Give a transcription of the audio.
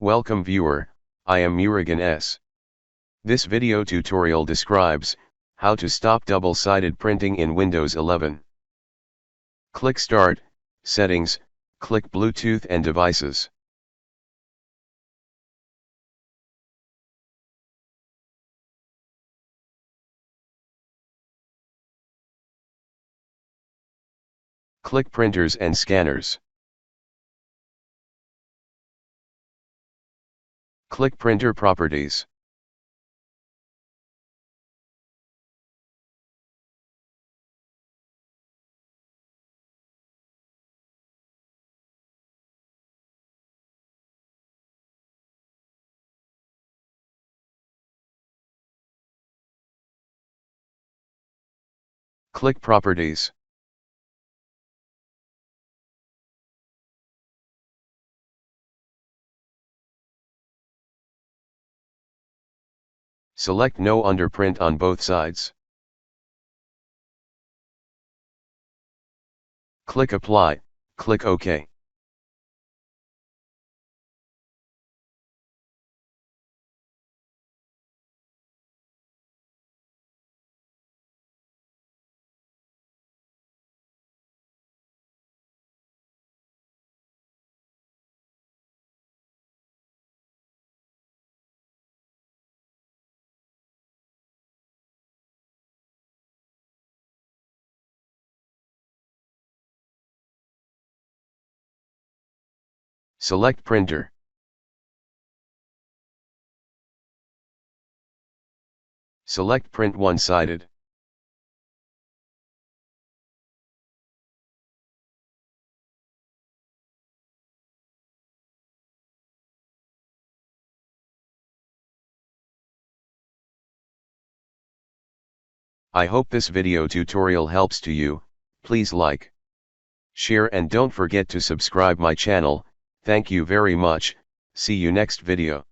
Welcome viewer, I am Murugan S. This video tutorial describes how to stop double-sided printing in Windows 11. Click Start, Settings, click Bluetooth and Devices. Click Printers and Scanners. Click Printer Properties. Click Properties. Select No Underprint on both sides. Click Apply, click OK. Select Printer. Select Print One-Sided. I hope this video tutorial helps to you. Please like, share and don't forget to subscribe my channel. Thank you very much. See you next video.